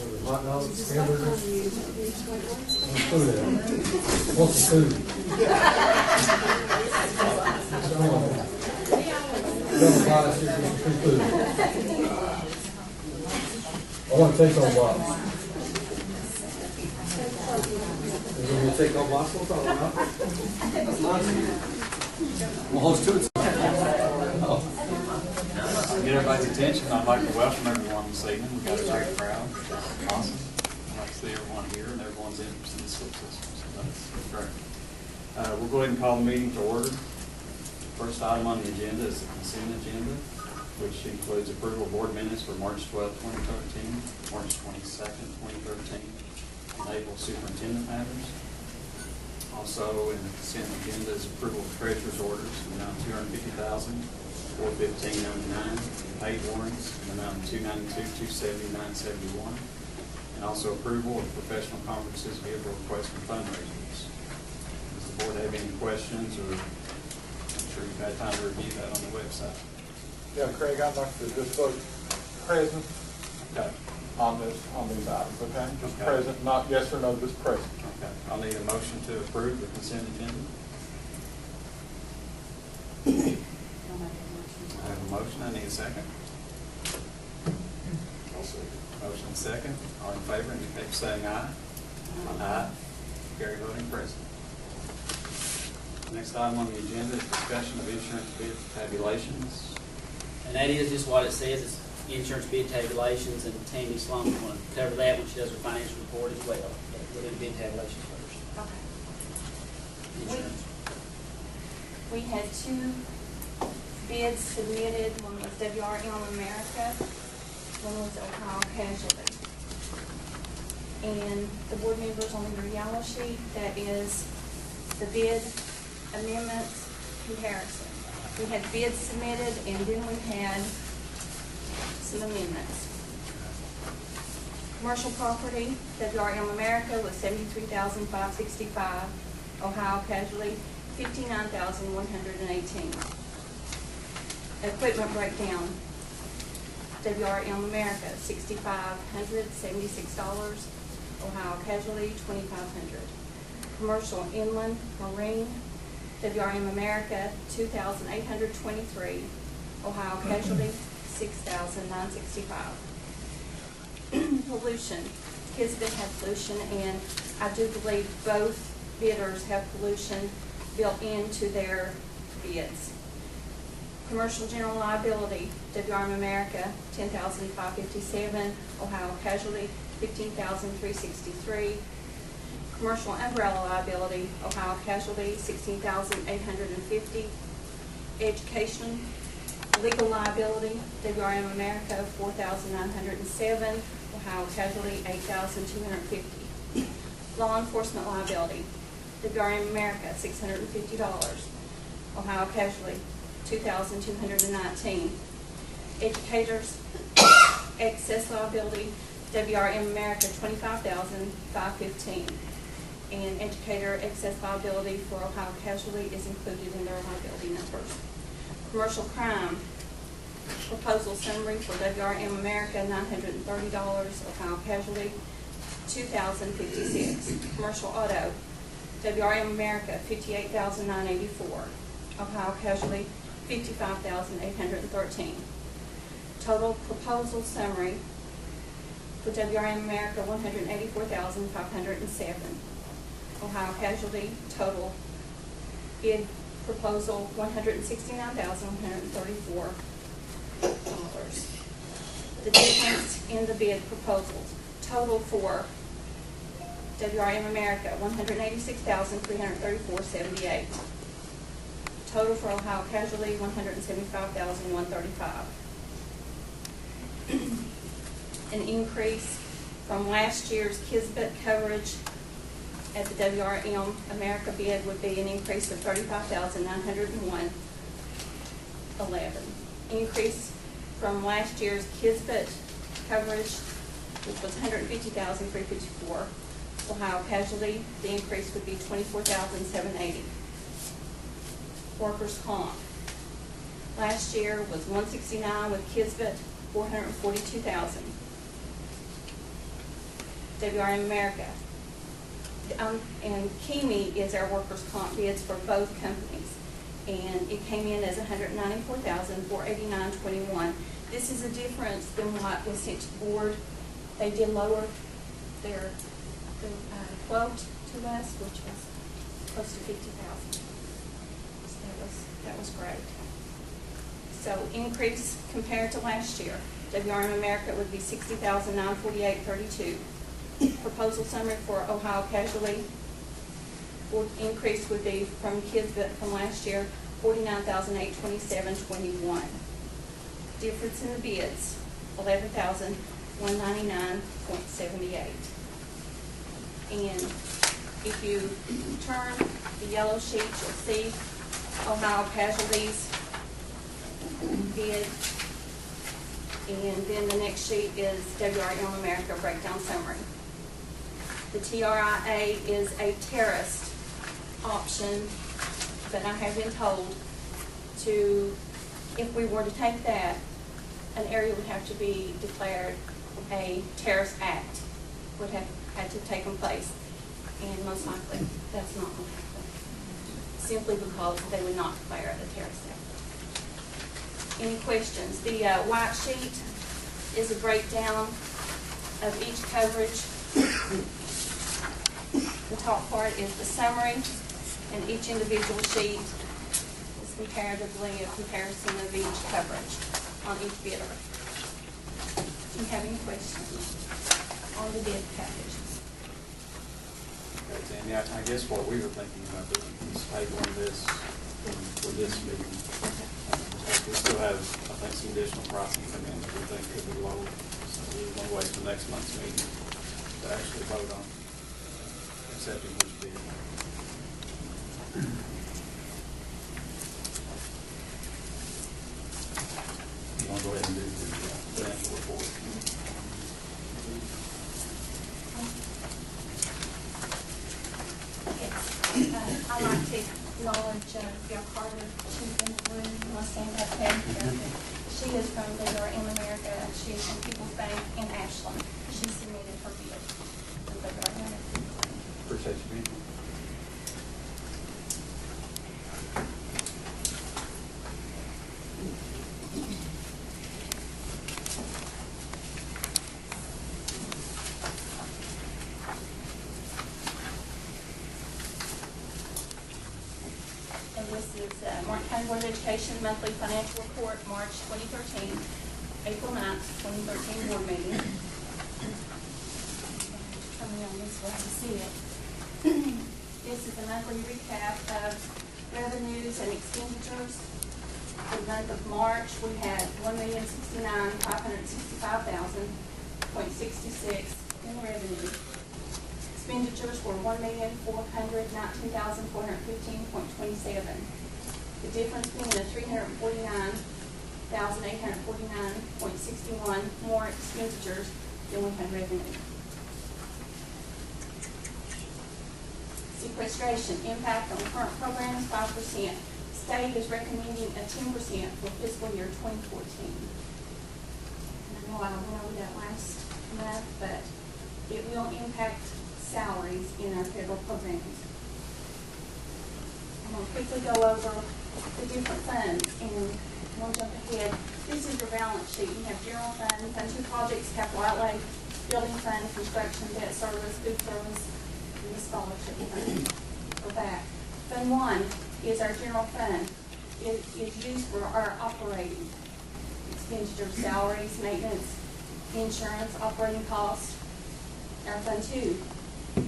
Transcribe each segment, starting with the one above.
Hot dogs, hamburgers. What's food at? What's the food? Double pie, free food. I want to take on box. Is it going to take on box? What's all about? That's nice. Well, host two. Get everybody's attention. I'd like to welcome everyone this evening. We've got a great crowd. Awesome. I'd like to see everyone here and everyone's interested in the school system. So that's great. We'll go ahead and call the meeting to order. First item on the agenda is the consent agenda, which includes approval of board minutes for March 12, 2013, March 22nd, 2013, and April superintendent matters. Also in the consent agenda is approval of treasurer's orders in the amount of $250,415.99, paid warrants in the amount of $292,270,971, and also approval of professional conferences, vehicle requests, and fundraisers. Does the board have any questions, or I'm sure you've had time to review that on the website? Yeah, Craig, I'd like to just vote present Okay. on these items, okay? Just Okay. present, not yes or no, just present. Okay. I'll need a motion to approve the consent agenda. I have a motion. I need a second. Motion and second. All in favor indicate by saying aye. Aye. Carry voting present. Next item on the agenda is discussion of insurance bid tabulations. And that is just what it says, it's insurance bid tabulations, and Tammy Sloan's going to cover that when she does her financial report as well. We'll do the bid tabulations first. Okay. Insurance. We had two bids submitted. One was WRM America, one was Ohio Casualty. And the board members on your yellow sheet, that is the bid amendment comparison. We had bids submitted, and then we had some amendments. Commercial property, WRM America was $73,565. Ohio Casualty, $59,118. Equipment breakdown, WRM America, $6,576. Ohio Casualty, $2,500. Commercial inland marine, WRM America, $2,823. Ohio Casualty, $6,965. Pollution, Kisbit had pollution, and I do believe both bidders have pollution built into their bids. Commercial general liability, WRM America, $10,557. Ohio Casualty, $15,363. Commercial umbrella liability, Ohio Casualty, $16,850. Education, legal liability, WRM America, $4,907. Ohio Casualty, $8,250. Law enforcement liability, WRM America, $650. Ohio Casualty, $2,219. Educators excess liability, WRM America, $25,515. And educator excess liability for Ohio Casualty is included in their liability numbers. Commercial crime, proposal summary for WRM America, $930. Ohio Casualty, $2,056. Commercial auto, WRM America, $58,984. Ohio Casualty, $55,813. Total proposal summary for WRM America, $184,507. Ohio Casualty, total bid proposal, $169,134. The difference in the bid proposals, total for WRM America, $186,334.78. Total for Ohio Casualty, $175,135. An increase from last year's Kisbit coverage at the WRM America bid would be an increase of $35,901.11. Increase from last year's Kisbit coverage, which was $150,354. Ohio Casualty, the increase would be $24,780. Workers' comp. Last year was $169 with Kisbit, $442,000. WRM America. And KEME is our workers' comp bids for both companies. And it came in as $194,489.21. This is a difference than what was sent to the board. They did lower their quote to us, which was close to $50,000. So that was great. So increase compared to last year. WRM America would be $60,948.32. Proposal summary for Ohio Casualty increase would be from from last year, $49,827.21. Difference in the bids, $11,199.78. And if you turn the yellow sheet, you'll see Ohio Casualty's bid. And then the next sheet is WRM America breakdown summary. The TRIA is a terrorist option, but I have been told if we were to take that, an area would have to be declared a terrorist act, would have had to take place, and most likely that's not going to happen, simply because they would not declare it a terrorist act. Any questions? The white sheet is a breakdown of each coverage. The top part is the summary, and each individual sheet is comparatively a comparison of each coverage on each bidder. Do you have any questions on the bid package? Okay, Tammy, I guess what we were thinking about doing is tabling this for this meeting. We still have, I think, some additional pricing come in that we think could be lower. So we want to wait for next month's meeting to actually vote on accepting which bid. You want to go ahead and do the financial report? Yes. I'd like to acknowledge Bill Carter. She's in the room. I stand up there. She is from WRM America. She is from People's Bank in Ashland. She submitted her bid. Appreciate you being here. And this is Martin County Board of Education Monthly Financial Report, March 2013, April 9th, 2013 board meeting. Turn me on this way to see it. This is a monthly recap of revenues and expenditures. For the month of March, we had $1,069,565.66 in revenue. Expenditures were $1,419,415.27. The difference being a $349,849.61 more expenditures than we had revenue. Sequestration impact on current programs 5%. State is recommending a 10% for fiscal year 2014. And I know I went over that last month, but it will impact salaries in our federal programs. I'm going to quickly go over the different funds, and I'm going to jump ahead. This is your balance sheet. You have general fund, fund 2 projects, capital outlay, building fund, construction, debt service, food service, and the scholarship fund for that. Fund 1 is our general fund. It is used for our operating expenditures, salaries, maintenance, insurance, operating costs. Our Fund 2. Let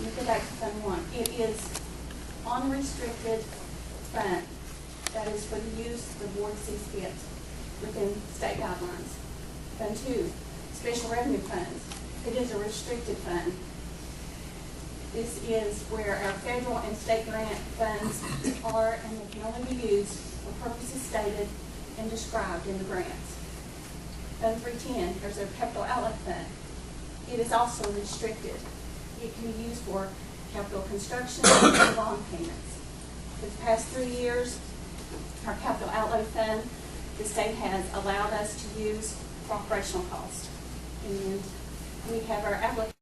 me go back to Fund 1. It is unrestricted fund. That is for the use the board sees fit within state guidelines. Fund 2, special revenue funds. It is a restricted fund. This is where our federal and state grant funds are, and they can only be used for purposes stated and described in the grants. Fund 310, there's a capital outlay fund. It is also restricted. It can be used for capital construction and bond payments. For the past 3 years, our capital outlay fund, the state has allowed us to use for operational costs. And we have our application